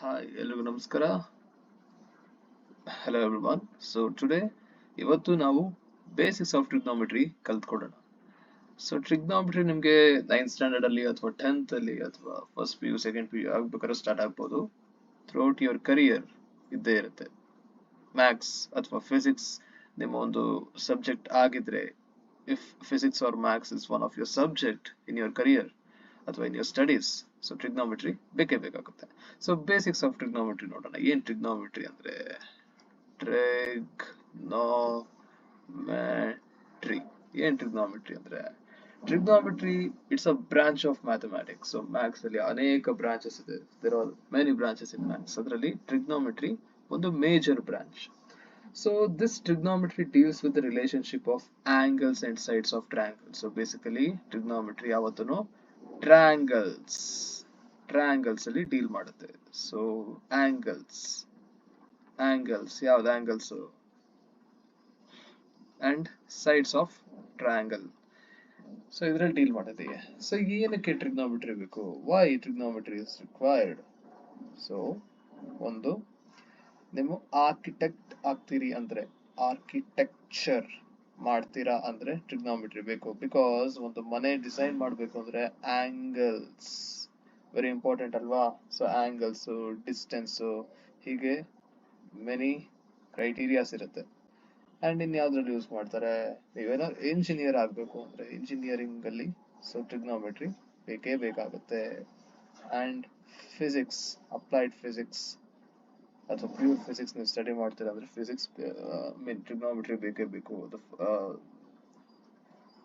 Hi, hello, namaskara. Hello everyone. So today, ಇವತ್ತು ನಾವು basics of trigonometry ಕಲ್ತ್ಕೊಡೋಣ. So trigonometry ನಿಮಗೆ 9th ಸ್ಟ್ಯಾಂಡರ್ಡ್ ಅಲ್ಲಿ ಅಥವಾ 10th ಅಲ್ಲಿ ಅಥವಾ first P U second P U ಆಗ್ಬೇಕಾದ್ರೆ ಸ್ಟಾರ್ಟ್ ಆಗ್ಬೋದು. ಥ್ರೂಔಟ್ ಯುವರ್ ಕರಿಯರ್ ಇದ್ದೇ ಇರುತ್ತೆ. ಮ್ಯಾಥ್ಸ್ ಅಥವಾ ಫಿಸಿಕ್ಸ್ ನಿಮ್ಮ ಒಂದು ಸಬ್ಜೆಕ್ಟ್ ಆಗಿದ್ರೆ, if physics or maths is one of your subject in your career ಅಥವಾ in your studies, so trigonometry ಬೇಕೇ ಬೇಕಾಗುತ್ತೆ. ಸೊ ಬೇಸಿಕ್ಸ್ ಆಫ್ ಟ್ರಿಗ್ನೋಮೆಟ್ರಿ ನೋಡೋಣ. ಏನ್ ಟ್ರಿಗ್ನೋಮೆಟ್ರಿ ಅಂದ್ರೆ ಟ್ರಿಗ್ನೋಮೆಟ್ರಿ. ಏನ್ ಟ್ರಿಗ್ನೋಮೆಟ್ರಿ ಅಂದ್ರೆ trigonometry it's a branch of mathematics. So maths ಅಲ್ಲಿ ಅನೇಕ ಬ್ರಾಂಚಸ್ ಇದೆ. There are many branches in maths. ಅದರಲ್ಲಿ ಟ್ರಿಗ್ನೋಮೆಟ್ರಿ ಒಂದು major branch. So this trigonometry deals with the relationship of angles and sides of triangles. So basically trigonometry ಯಾವತ್ತೂ triangles ಅಲ್ಲಿ deal ಮಾಡುತ್ತೆ. So angles ಯಾವ್ದು angles and sides of triangle. So ಇದ್ರಲ್ಲಿ deal ಮಾಡುತ್ತೆ. So ಏನಕ್ಕೆ trigonometry ಬೇಕು? Why trigonometry is required? So ಒಂದು, ನೀವು ಆರ್ಕಿಟೆಕ್ಟ್ ಆಗ್ತೀರಿ ಅಂದ್ರೆ, ಆರ್ಕಿಟೆಕ್ಚರ್ ಮಾಡ್ತೀರಾ ಅಂದ್ರೆ ಟ್ರಿಗ್ನೋಮೆಟ್ರಿ ಬೇಕು. ಬಿಕಾಸ್ ಒಂದು ಮನೆ ಡಿಸೈನ್ ಮಾಡಬೇಕು ಅಂದ್ರೆ ಆಂಗಲ್ಸ್ ವೆರಿ ಇಂಪಾರ್ಟೆಂಟ್ ಅಲ್ವಾ? ಸೊ ಆಂಗಲ್ಸ್, ಡಿಸ್ಟೆನ್ಸ್, ಹೀಗೆ ಮೆನಿ ಕ್ರೈಟೀರಿಯಾಸ್ ಇರುತ್ತೆ. ಅಂಡ್ ಇನ್ ಯಾವ್ದ್ರಲ್ಲಿ ಯೂಸ್ ಮಾಡ್ತಾರೆ? ನೀವೇನೋ ಇಂಜಿನಿಯರ್ ಆಗ್ಬೇಕು ಅಂದ್ರೆ ಇಂಜಿನಿಯರಿಂಗ್ ಅಲ್ಲಿ ಸೊ ಟ್ರಿಗ್ನೋಮೆಟ್ರಿ ಬೇಕೇ ಬೇಕಾಗುತ್ತೆ. ಅಂಡ್ ಫಿಸಿಕ್ಸ್, ಅಪ್ಲೈಡ್ ಫಿಸಿಕ್ಸ್ ಅಥವಾ ಪ್ಯೂರ್ ಫಿಸಿಕ್ಸ್ ನೀವು ಸ್ಟಡಿ ಮಾಡ್ತೀರಾ ಅಂದ್ರೆ ಫಿಸಿಕ್ಸ್ ಮೀನ್ ಟ್ರಿಗ್ನೋಮೆಟ್ರಿ ಬೇಕೇ ಬೇಕು.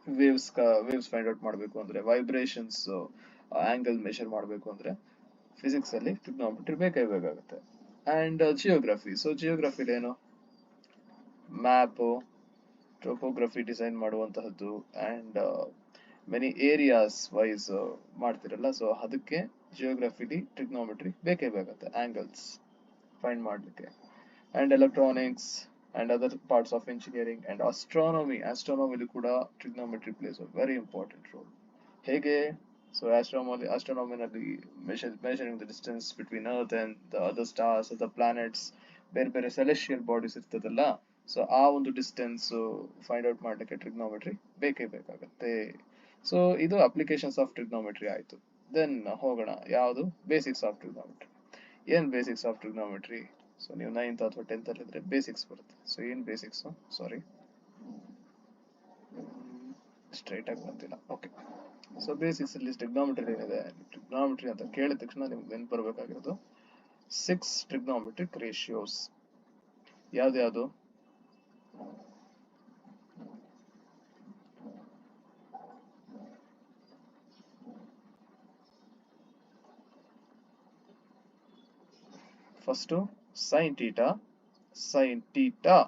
ವೇವ್ಸ್ ಫೈಂಡ್ ಔಟ್ ಮಾಡಬೇಕು ಅಂದ್ರೆ, ವೈಬ್ರೇಷನ್ಸ್ ಆಂಗಲ್ ಮೆಷರ್ ಮಾಡಬೇಕು ಅಂದ್ರೆ ಫಿಸಿಕ್ಸ್ ಅಲ್ಲಿ ಟ್ರಿಗ್ನೋಮೆಟ್ರಿ ಬೇಕೇ ಬೇಕಾಗುತ್ತೆ. And geography. ಸೊ ಜಿಯೋಗ್ರಫಿಲಿ ಏನು? ಮ್ಯಾಪ್, ಟೋಪೋಗ್ರಫಿ ಡಿಸೈನ್ ಮಾಡುವಂತಹದ್ದು ಅಂಡ್ ಮೆನಿ ಏರಿಯಾಸ್ ವೈಸ್ ಮಾಡ್ತಿರಲ್ಲ, ಸೊ ಅದಕ್ಕೆ ಜಿಯೋಗ್ರಫಿಲಿ ಟ್ರಿಗ್ನೋಮೆಟ್ರಿ ಬೇಕೇ ಬೇಕಾಗುತ್ತೆ ಆಂಗಲ್ಸ್ ಫೈಂಡ್ ಮಾಡ್ಲಿಕ್ಕೆ. And electronics and other parts of engineering and ಆಸ್ಟ್ರಾನಮಿಲಿ ಕೂಡ trigonometry plays a very important role. ಹೇಗೆ? ಸೊ ಆಸ್ಟ್ರಾನಮಿನಲ್ಲಿ measuring the distance between earth and the other stars, the planets, ಬೇರೆ ಬೇರೆ ಸೆಲೆಸ್ಟಿಯಲ್ ಬಾಡೀಸ್ ಇರ್ತದಲ್ಲ, ಸೊ ಆ ಒಂದು ಡಿಸ್ಟೆನ್ಸ್ ಫೈಂಡ್ ಔಟ್ ಮಾಡ್ಲಿಕ್ಕೆ ಟ್ರಿಗ್ನೋಮೆಟ್ರಿ ಬೇಕೇ ಬೇಕಾಗತ್ತೆ. ಸೊ ಇದು ಅಪ್ಲಿಕೇಶನ್ಸ್ ಆಫ್ ಟ್ರಿಗ್ನೋಮೆಟ್ರಿ ಆಯ್ತು. ದೆನ್ ಹೋಗೋಣ ಯಾವುದು? Basics of trigonometry. ಏನ್ ಬೇಸಿಕ್ಸ್ ಆಫ್ ಟ್ರಿಗ್ನೋಮೆಟ್ರಿ? ಸೊ ನೀವು 9th ಅಥವಾ 10th ಅಲ್ಲಿ ಇದ್ರೆ ಬೇಸಿಕ್ಸ್ ಬರುತ್ತೆ. ಸೊ ಏನ್ ಬೇಸಿಕ್ಸ್? ಸಾರಿ, ಸ್ಟ್ರೈಟ್ ಆಗಿ ಬಂದಿಲ್ಲ. ಓಕೆ, ಸೊ ಬೇಸಿಕ್ಸ್ ಅಲ್ಲಿ ಟ್ರಿಗ್ನೋಮೆಟ್ರಿ ಏನಿದೆ? ಟ್ರಿಗ್ನೋಮೆಟ್ರಿ ಅಂತ ಕೇಳಿದ ತಕ್ಷಣ ನಿಮ್ಗೆ ನೆನ್ಪು ಬರಬೇಕಾಗಿರೋದು 6 ಟ್ರಿಗ್ನೋಮೆಟ್ರಿಕ್ ರೇಷಿಯೋಸ್. ಯಾವ್ದ್ಯಾವ್ದು? ಫಸ್ಟ್ ಸೈನ್ ಟೀಟಾ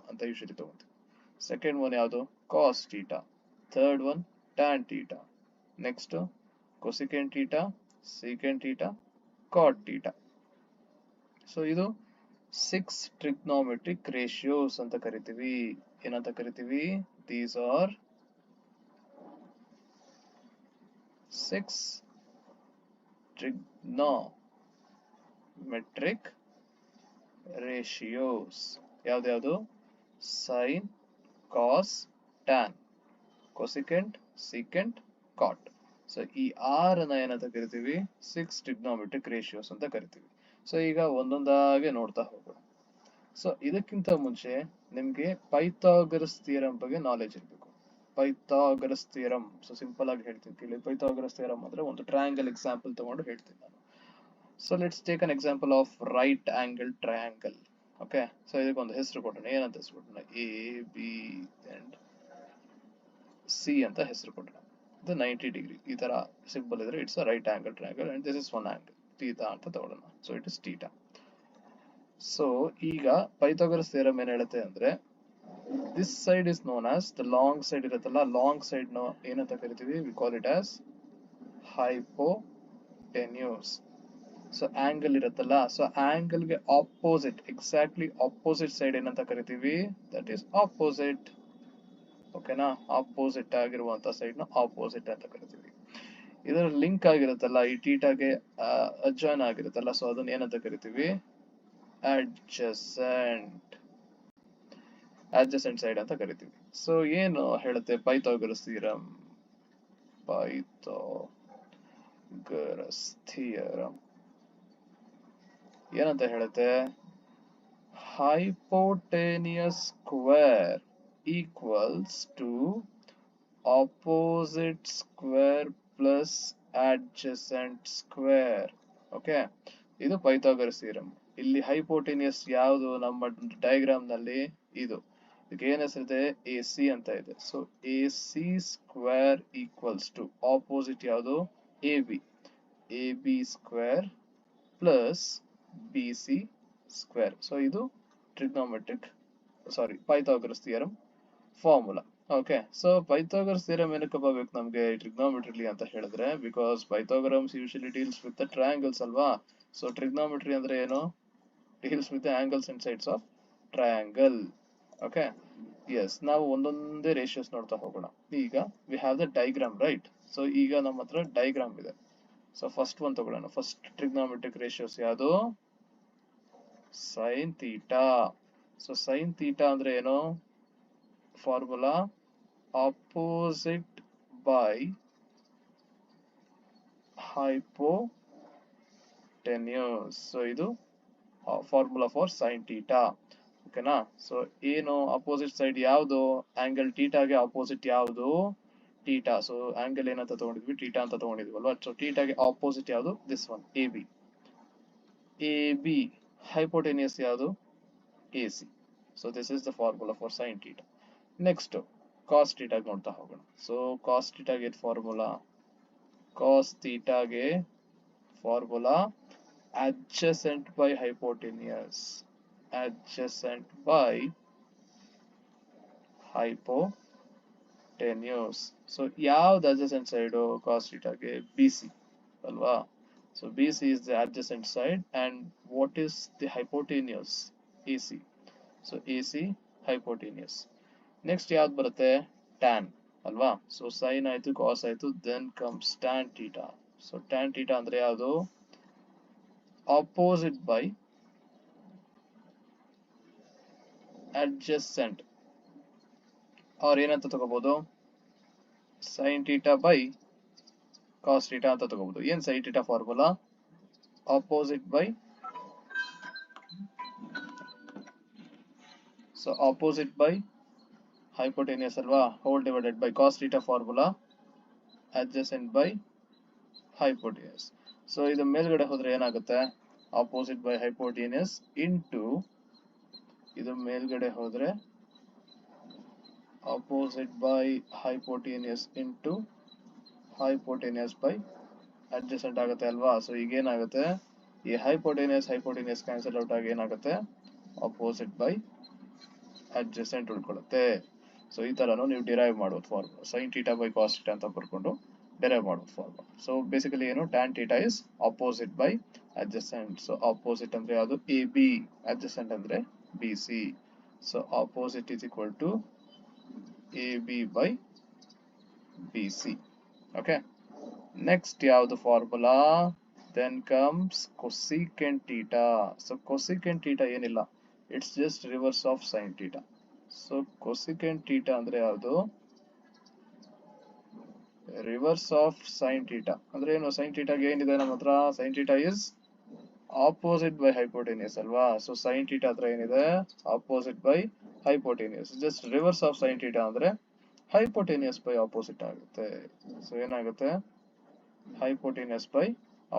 ಅಂತ ಯೂಶಲಿ ತಗೊಂತೀವಿ. ಸೆಕೆಂಡ್ ಒನ್ ಯಾವುದು? Cos theta. Third one tan theta. Next cosecant theta, secant theta, cot theta. So ಇದು 6 ಟ್ರಿಗ್ನೋಮೆಟ್ರಿಕ್ ರೇಷಿಯೋಸ್ ಅಂತ ಕರಿತೀವಿ. ಏನಂತ ಕರಿತೀವಿ? These are 6 trigonometric ratios. ಯಾವ್ದ್ಯಾವ್ದು? Sine, cos, tan, cosecant, secant, cot. So ಈ 6 ಏನಂತ ಕರಿತೀವಿ? 6 ಟ್ರಿಗ್ನೋಮೆಟ್ರಿಕ್ ರೇಷಿಯೋಸ್ ಅಂತ ಕರಿತೀವಿ. ಸೊ ಈಗ ಒಂದೊಂದಾಗೆ ನೋಡ್ತಾ ಹೋಗೋಣ. ಸೊ ಇದಕ್ಕಿಂತ ಮುಂಚೆ ನಿಮ್ಗೆ ಪೈಥಾಗರಸ್ ಥಿಯರಂ ಬಗ್ಗೆ ನಾಲೆಜ್ ಇರಬೇಕು. ಪೈಥಾಗರಸ್ ಥಿಯರಂ, ಸೊ ಸಿಂಪಲ್ ಆಗಿ ಹೇಳ್ತೀನಿ ಕೇಳಿ. ಪೈಥಾಗರಸ್ ಥಿಯರಂ ಅಂದ್ರೆ ಒಂದು ಟ್ರಯಾಂಗಲ್ ಎಕ್ಸಾಂಪಲ್ ತಗೊಂಡು ಹೇಳ್ತೀನಿ ನಾನು. So let's take an example of right angle triangle. Okay, so ಇದಕ್ಕೊಂದು ಹೆಸರು ಕೊಡೋಣ. ಏನಂತ ಹೆಸರು ಕೊಡೋಣ? ಎ, ಬಿ ಅಂಡ್ ಸಿ ಅಂತ ಹೆಸರು ಕೊಡೋಣ. ಇದು 90 ಡಿಗ್ರಿ ಈ ತರ ಸಿಂಪಲ್ ಇದ್ರೆ it's a right angle triangle and this is one angle theta ಅಂತ ತಗೊಳ್ಳೋಣ. So it is theta. So ಈಗ ಪೈಥಾಗರಸ್ ಥಿಯರಂ ಏನ್ ಹೇಳುತ್ತೆ ಅಂದ್ರೆ, this side is known as the long side ಇರುತ್ತಲ್ಲ, ಲಾಂಗ್ ಸೈಡ್ ನ ಏನಂತ ಕರಿತೀವಿ? We call it as hypotenuse. So angle ಇರುತ್ತಲ್ಲ, ಸೊ ಆಂಗಲ್ ಗೆ ಆಪೋಸಿಟ್, ಎಕ್ಸಾಕ್ಟ್ಲಿ ಆಪೋಸಿಟ್ ಸೈಡ್ ಏನಂತ ಕರಿತೀವಿ? That is opposite. ಓಕೆನಾ? ಆಪೋಸಿಟ್ ಆಗಿರುವಂತ ಸೈಡ್ ನ ಆಪೋಸಿಟ್ ಅಂತ ಕರಿತೀವಿ. ಇದರ ಲಿಂಕ್ ಆಗಿರುತ್ತಲ್ಲ ಈ ಟೀಟಾಗೆ ಅಡ್ಜಾಯ್ನ್ ಆಗಿರುತ್ತಲ್ಲ, ಸೊ ಅದನ್ನ ಏನಂತ ಕರಿತೀವಿ? ಅಡ್ಜಸೆಂಟ್ ಅಡ್ಜಸೆಂಟ್ ಸೈಡ್ ಅಂತ ಕರಿತೀವಿ. ಸೊ ಏನು ಹೇಳುತ್ತೆ ಪೈಥಾಗರಸ್ ಥಿಯರಂ? ಪೈಥಾಗರಸ್ ಥಿಯರಂ ಏನಂತ ಹೇಳುತ್ತೆ? hypotenuse square equals to opposite square plus adjacent square. Okay, ಇದು ಪೈಥಾಗರಸ್ ಥಿಯರಂ. ಇಲ್ಲಿ ಹೈಪೋಟೆನಿಯಸ್ ಯಾವುದು ನಮ್ಮ ಡಯಾಗ್ರಾಮ್ ನಲ್ಲಿ? ಇದು. ಇದಕ್ಕೆ ಏನ್ ಹೆಸರಿದೆ? ಎ ಸಿ ಅಂತ ಇದೆ. So A C square equals to opposite ಯಾವುದು? A B. A B square plus B C square. So ಇದು trigonometric Pythagoras theorem formula. Okay, so Pythagoras theorem ಏನಕ್ಕೆ ಬೇಕು ನಮಗೆ ಟ್ರಿಗ್ನೋಮೆಟ್ರಿಲಿ ಅಂತ ಹೇಳಿದ್ರೆ, because Pythagoras usually deals with the triangles ಅಲ್ವಾ. So trigonometry ಅಂದ್ರೆ ಏನು? Deals with the angles and sides of triangle. Okay, yes, ನಾವು ಒಂದೊಂದೇ ರೇಷಿಯೋಸ್ ನೋಡ್ತಾ ಹೋಗೋಣ. ಈಗ we have the diagram, right? So ಈಗ ನಮ್ಮ ಹತ್ರ ಡೈಗ್ರಾಮ್ ಇದೆ. ಸೊ ಫಸ್ಟ್ ಒನ್ ತಗೊಳ್ಳೋಣ. ಫಸ್ಟ್ ಟ್ರಿಗ್ನೋಮೆಟ್ರಿಕ್ ರೇಷಿಯೋಸ್ ಯಾವುದು? Sine theta. So sine theta ಅಂದ್ರೆ ಏನು? Formula opposite by hypotenuse. So ಇದು ಫಾರ್ಮುಲಾ ಫಾರ್ ಸೈನ್ ಥೀಟಾ. ಓಕೆನಾ? ಸೊ ಏನು ಅಪೋಸಿಟ್ ಸೈಡ್ ಯಾವುದು? ಆಂಗಲ್ ಥೀಟಾಗೆ ಅಪೋಸಿಟ್ ಯಾವುದು? ಥೀಟಾ. ಸೊ ಆಂಗಲ್ ಏನಂತ ತಗೊಂಡಿದ್ವಿ? ಥೀಟಾ ಅಂತ ತಗೊಂಡಿದ್ವಲ್ವಾ? ಸೊ ಥೀಟಾಗೆ ಅಪೋಸಿಟ್ ಯಾವುದು? This one, A B. A B hypotenuse ಯಾವುದು? A C. So this is the formula for sine theta. Next cos ಥೀಟಾಗೆ ನೋಡ್ತಾ ಹೋಗೋಣ. ಸೊ ಕಾಸ್ ಥೀಟಾಗೆ ಫಾರ್ಮುಲಾ, ಕಾಸ್ ಥೀಟಾಗೆ formula adjacent by hypotenuse. adjacent by hypotenuse. So ಯಾವ್ದು adjacent side cos ಥೀಟಾಗೆ? B C ಅಲ್ವಾ? So B C is the adjacent side and what is the hypotenuse? A C. So A C hypotenuse. Next ಯಾವ್ದು ಬರುತ್ತೆ? Tan ಅಲ್ವಾ? So sine ಆಯ್ತು, cos ಆಯ್ತು, then comes tan theta. So tan theta ಅಂದ್ರೆ ಯಾವುದು? Opposite by adjacent, ಅವ್ರ ಏನಂತ ತಗೋಬಹುದು? Sine theta by cos theta ಅಂತ ತಗೋಬಹುದು. ಏನ್ sine theta formula? Opposite by, so opposite by hypotenuse ಅಲ್ವಾ? Whole divided by cos theta formula adjacent by hypotenuse. So ಇದು ಮೇಲ್ಗಡೆ ಹೋದ್ರೆ ಏನಾಗುತ್ತೆ? ಆಪೋಸಿಟ್ ಬೈ hypotenuse ಇಂಟು, ಇದು ಮೇಲ್ಗಡೆ ಹೋದ್ರೆ opposite by hypotenuse into hypotenuse by adjacent ಆಗುತ್ತೆ ಅಲ್ವಾ? ಸೊ ಈಗ ಏನಾಗುತ್ತೆ? ಈ hypotenuse ಕ್ಯಾನ್ಸಲ್ ಔಟ್ ಆಗಿ ಏನಾಗುತ್ತೆ? ಆಪೋಸಿಟ್ ಬೈ adjacent ಉಳ್ಕೊಳ್ಳುತ್ತೆ. ಸೊ ಈ ತರನು ನೀವು ಡಿರೈವ್ ಮಾಡೋದು formula. Sine theta by cos theta ಅಂತ ಬರ್ಕೊಂಡು ಡಿರೈವ್ ಮಾಡೋದು ಫಾರ್ಮುಲಾ. ಸೊ ಬೇಸಿಕಲಿ ಏನು? Tan theta is opposite by adjacent. So opposite ಅಂದ್ರೆ ಯಾವುದು? A B. adjacent ಅಂದ್ರೆ B C. So opposite is equal to A B by B C. Okay, next ಯಾವುದು formula? Then comes cosecant theta. So cosecant theta ಏನಿಲ್ಲ, it's just reverse of sine theta. So cosecant theta ಅಂದ್ರೆ ಯಾವುದು? Reverse of sine theta. ಅಂದ್ರೆ ಏನು? Sine ಥೀಟಾಗೆ ಏನಿದೆ ನಮ್ಮ ಹತ್ರ? Sine theta is opposite by hypotenuse ಅಲ್ವಾ? ಸೊ ಸೈನ್ ಥೀಟಾ ಹತ್ರ ಏನಿದೆ? Opposite by hypotenuse. Just reverse of sine theta ಅಂದ್ರೆ ಹೈಪೋಟೆನಿಯಸ್ ಬೈ ಆಪೋಸಿಟ್ ಆಗುತ್ತೆ. ಸೊ ಏನಾಗುತ್ತೆ? Hypotenuse by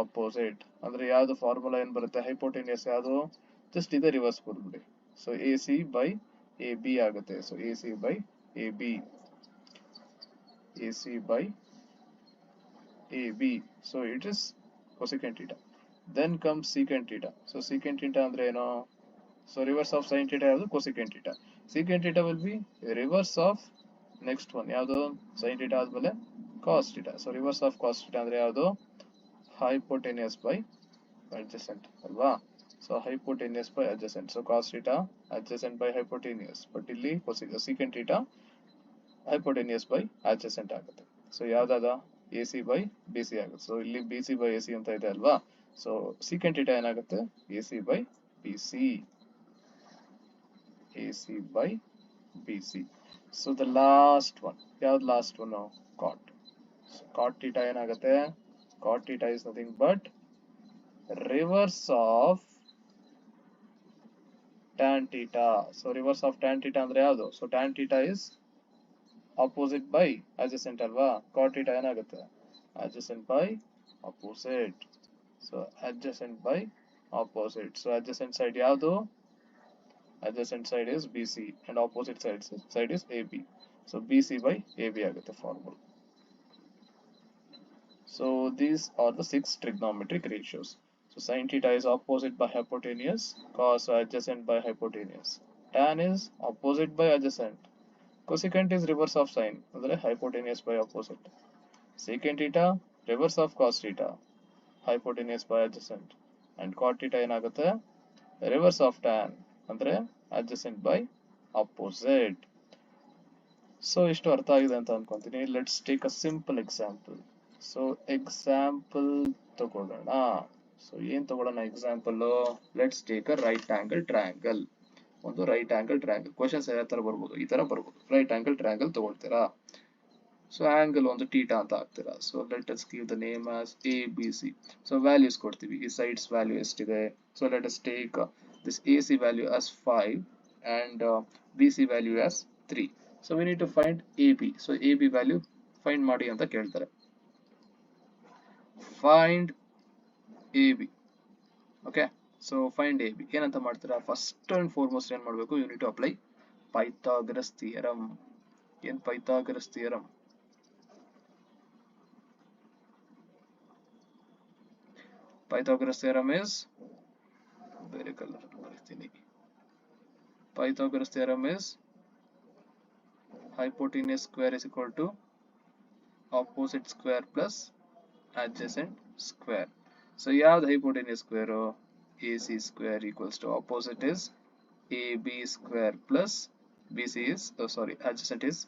opposite. ಅಂದ್ರೆ ಯಾವ್ದು ಫಾರ್ಮುಲಾ ಏನ್ ಬರುತ್ತೆ? ಹೈಪೋಟೆನಿಯಸ್ ಯಾವುದು? ಜಸ್ಟ್ ಇದೆ ರಿವರ್ಸ್ ಕೊಡ್ಬಿಡಿ. So A C by A B ಆಗುತ್ತೆ. So A C by A B, A C by A B. So it is cosecant theta. Then comes secant theta. So secant theta ಅಂದ್ರೆ ಏನು? So reverse of sin theta ಯಾವುದು? cosecant theta. Secant theta will be reverse of next one ಯಾವುದು? sin theta ಆದ್ಮೇಲೆ cos theta. So reverse of cos theta ಅಂದ್ರೆ ಯಾವುದು? hypotenuse by adjacent ಅಲ್ವಾ? So hypotenuse by adjacent. So cos theta adjacent by hypotenuse. But ಇಲ್ಲಿ secant theta hypotenuse by adjacent ಆಗುತ್ತೆ. So ಯಾವ್ದಾದ? AC by BC ಆಗುತ್ತೆ. So ಇಲ್ಲಿ BC by AC ಅಂತ ಇದೆ ಅಲ್ವಾ, ಸೊ secant theta ಏನಾಗುತ್ತೆ AC by BC, AC by BC. So the last one, ಯಾವ್ದು last one, cot. So cot theta ಏನಾಗುತ್ತೆ, cot theta is nothing but reverse of tan theta. So reverse of tan theta ಅಂದ್ರೆ ಯಾವುದು, so tan theta is opposite by adjacent ಅಲ್ವಾ, cot theta ಏನಾಗುತ್ತೆ adjacent by opposite. So adjacent by opposite. So adjacent side ಯಾವುದು, adjacent side is BC and opposite side is AB. So BC by AB ಆಗುತ್ತೆ formula. So these are the 6 trigonometric ratios. So sin theta is opposite by hypotenuse, cos adjacent by hypotenuse, tan is opposite by adjacent, cosecant is reverse of sine ಅಂದ್ರೆ hypotenuse by opposite, secant theta reverse of cos theta, hypotenuse by adjacent, and cot theta ಏನಾಗುತ್ತೆ reverse of tan ಅಂದ್ರೆ adjacent by opposite. So ಇಷ್ಟು ಅರ್ಥ ಆಗಿದೆ ಅಂತ ಅನ್ಕೊಂತೀನಿ. Let's take a simple example. So example ತಗೊಳ್ಳೋಣ. So ಏನ್ ತಗೊಳ್ಳೋಣ example, let's take a right angle triangle. ಒಂದು ರೈಟ್ ಆಂಗಲ್ ಟ್ರಯಾಂಗಲ್ ಕ್ವಶನ್ಸ್ ಯಾವ ತರ ಬರ್ಬೋದು, ಈ ತರ ಬರ್ಬೋದು. ರೈಟ್ ಆಂಗಲ್ ಟ್ರಯಾಂಗಲ್ ತಗೊಳ್ತೀರಾ, ಸೊ ಆಂಗಲ್ ಒಂದು ಟೀಟಾ ಅಂತ ಹಾಕ್ತೀರಾ. So let us give the name as A B C. So values ಕೊಡ್ತೀವಿ, ಈ ಸೈಡ್ಸ್ ವ್ಯಾಲ್ಯೂ ಎಷ್ಟಿದೆ. So let us take this A C value as 5 and B C value as 3. So we need to find AB. So AB value find ಮಾಡಿ ಅಂತ ಕೇಳ್ತಾರೆ. Find AB. Okay. So find AB. ಏನಂತ ಮಾಡ್ತೀರಾ, first and foremost ಏನ್ ಮಾಡಬೇಕು, you need to apply Pythagoras theorem. ಏನ್ Pythagoras theorem? Pythagoras theorem is ಬೇರೆ colour ಬರೀತೀನಿ. Pythagoras theorem is hypotenuse square is equal to opposite square plus adjacent square. So ಯಾವ್ದು hypotenuse square, AC square equals to opposite is AB square plus BC is adjacent is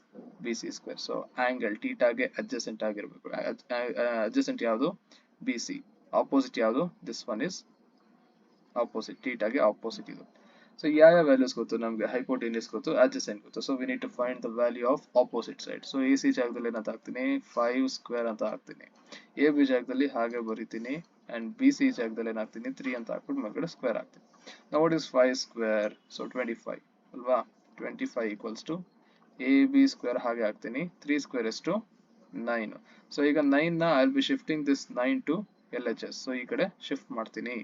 BC square. So angle theta ಗೆ adjacent ಆಗಿರಬೇಕು. adjacent ಯಾವುದು BC, opposite ಯಾವುದು, this one is opposite, theta ಗೆ opposite ಇದು. So ಯಾವ values ಗೊತ್ತು ನಮಗೆ, hypotenuse ಗೊತ್ತು, adjacent ಗೊತ್ತು. So we need to find the value of opposite side. So AC ಜಾಗದಲ್ಲಿ ಏನಂತ ಹಾಕ್ತೀನಿ, 5 ಸ್ಕ್ವೇರ್ ಅಂತ ಹಾಕ್ತೀನಿ. AB ಜಾಗದಲ್ಲಿ ಹಾಗೆ ಬರೀತೀನಿ and BC ಜಾಗದಲ್ಲಿ ಏನು ಹಾಕ್ತೀನಿ, 3 ಅಂತ ಹಾಕ್ಬಿಟ್ಟು ಮೇಲ್ಗಡೆ ಸ್ಕ್ವೇರ್ ಹಾಕ್ತೀನಿ. Now what is 5 square? So 25 ಅಲ್ವಾ, 25 equals to AB square ಹಾಗೆ ಹಾಕ್ತೀನಿ, 3 square is to 9. So ಈಗ 9 ನ I'll be shifting this 9 to LHS. So ಈ ಕಡೆ ಶಿಫ್ಟ್ ಮಾಡ್ತೀನಿ.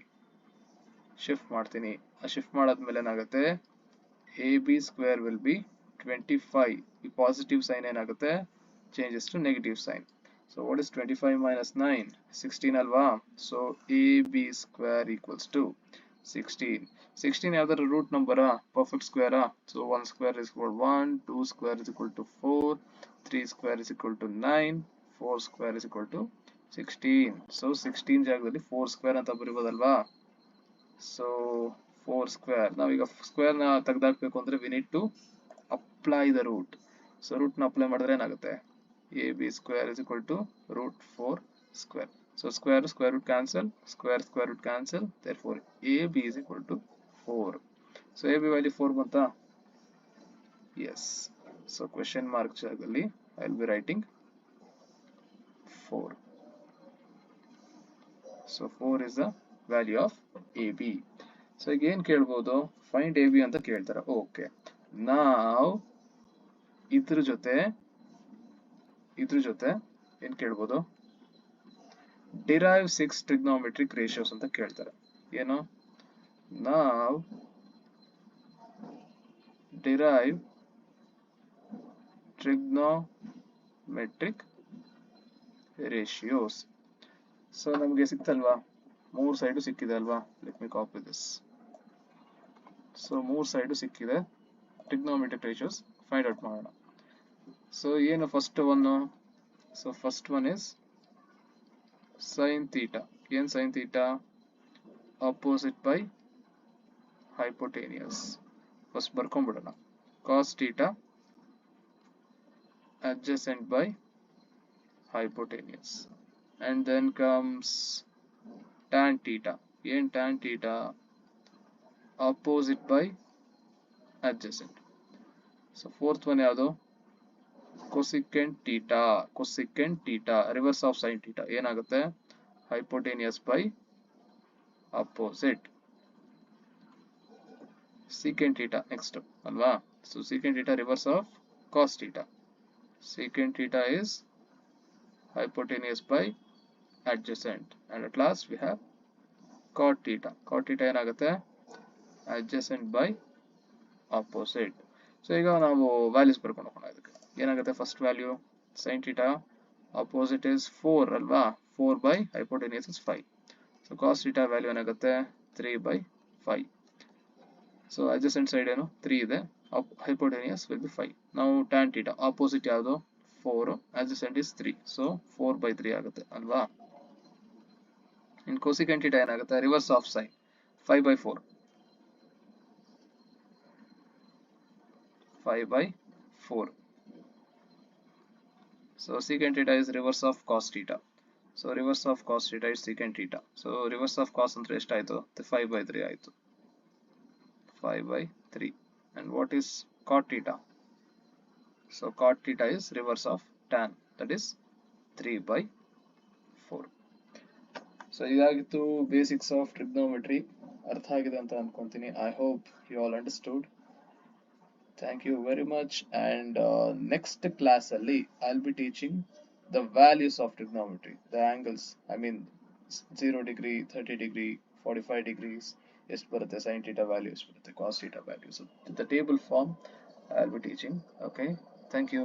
ಶಿಫ್ಟ್ ಮಾಡಾದ್ಮೇಲೆ ಏನಾಗುತ್ತೆ, A B square will be 25. ಈ ಪಾಸಿಟಿವ್ ಸೈನ್ ಏನಾಗುತ್ತೆ, changes to negative sign. So what is 25 minus 9, 16 ಅಲ್ವಾ. So A B square equals to 16. 16 ಯಾವ್ದಾದ್ರು ರೂಟ್ ನಂಬರಾ, ಪರ್ಫೆಕ್ಟ್ ಸ್ಕ್ವೇರಾ. So 1 square is equal to 1, 2 square is equal to 4, 3 square is equal to 9, 4 square is equal to 16. So 16 ಜಾಗದಲ್ಲಿ 4 square ಅಂತ ಬರೀಬೋದಲ್ವಾ. So 4 square, ನಾವೀಗ square ನ ತೆಗೆದಾಕ್ಬೇಕು ಅಂದ್ರೆ we need to apply the root. So root ನ apply ಮಾಡಿದ್ರೆ ಏನಾಗುತ್ತೆ, A B square is equal to root 4 square. So square root cancel, square root cancel, therefore A B is equal to 4. So A B value 4 ಬಂತಾ, yes. So question mark ಜಾಗದಲ್ಲಿ I will be writing 4. So 4 is the value of AB. So ಈಗ ಏನ್ ಕೇಳ್ಬೋದು, find AB ಅಂತ ಕೇಳ್ತಾರೆ. Okay, ನಾವ್ ಇದ್ರ ಜೊತೆ ಏನ್ ಕೇಳ್ಬೋದು, ಡಿರೈವ್ 6 ಟ್ರಿಗ್ನೋಮೆಟ್ರಿಕ್ ರೇಷಿಯೋಸ್ ಅಂತ ಕೇಳ್ತಾರೆ. ಏನು, ನಾವ್ ಡಿರೈವ್ ಟ್ರಿಗ್ನೋಮೆಟ್ರಿಕ್ ರೇಷಿಯೋಸ್. ಸೊ ನಮ್ಗೆ ಸಿಕ್ತಲ್ವಾ, 3 ಸೈಡು ಸಿಕ್ಕಿದೆ ಅಲ್ವಾ. Let me copy this. So 3 side ಸಿಕ್ಕಿದೆ, ಟ್ರಿಗ್ನೋಮೆಟ್ರಿಕ್ ರೇಷಿಯೋಸ್ ಫೈಂಡ್ ಔಟ್ ಮಾಡೋಣ. ಸೊ ಏನು first one, so first one is sine theta. ಏನ್ sine theta, opposite by hypotenuse. First ಬರ್ಕೊಂಡ್ಬಿಡೋಣ. Cos theta adjacent by hypotenuse. And then comes tan theta. In tan theta, opposite by adjacent. So fourth one yado cosecant theta. Cosecant theta, reverse of sin theta. ಏನಾಗುತ್ತೆ hypotenuse by opposite. Secant theta next alva. So secant theta reverse of cos theta. Secant theta is hypotenuse by adjacent. And at last we have cot theta. Cot theta ಏನಾಗುತ್ತೆ adjacent by opposite. So ಈಗ ನಾವು values ಬರ್ಕೊಂಡು ಹೋಗೋಣ ಇದಕ್ಕೆ. ಏನಾಗುತ್ತೆ first value sin theta opposite is 4 ಅಲ್ವಾ 4 by hypotenuse is 5. So cos theta value ಏನಾಗುತ್ತೆ 3 by 5. So adjacent side ಏನು 3 ಇದೆ, hypotenuse will be 5. Now tan theta opposite ಯಾವುದು 4, adjacent is 3, so 4 by 3 ಆಗುತ್ತೆ ಅಲ್ವಾ. In cosecant theta ಏನಾಗುತ್ತೆ reverse of sin 5 by 4. 5 by 4. So secant theta is reverse of cos theta. So reverse of cos theta is secant theta. So reverse of cos ಅಂದ್ರೆ ಎಷ್ಟಾಯಿತು 5 by 3 ಆಯಿತು. 5 by 3. And what is cot theta? So cot theta is reverse of tan, that is 3 by 4. So ಇದಾಗಿತ್ತು basics of trigonometry. ಅರ್ಥ ಆಗಿದೆ ಅಂತ ಅನ್ಕೊಂತೀನಿ. I hope you all understood. Thank you very much. And next class ಅಲ್ಲಿ I'll be teaching the values of trigonometry, the angles. I mean 0 degree, 30 degree, 45 degrees. ಎಷ್ಟು ಬರುತ್ತೆ sin theta value, ಎಷ್ಟು ಬರುತ್ತೆ cos theta value. So the table form I'll be teaching. Okay. Thank you.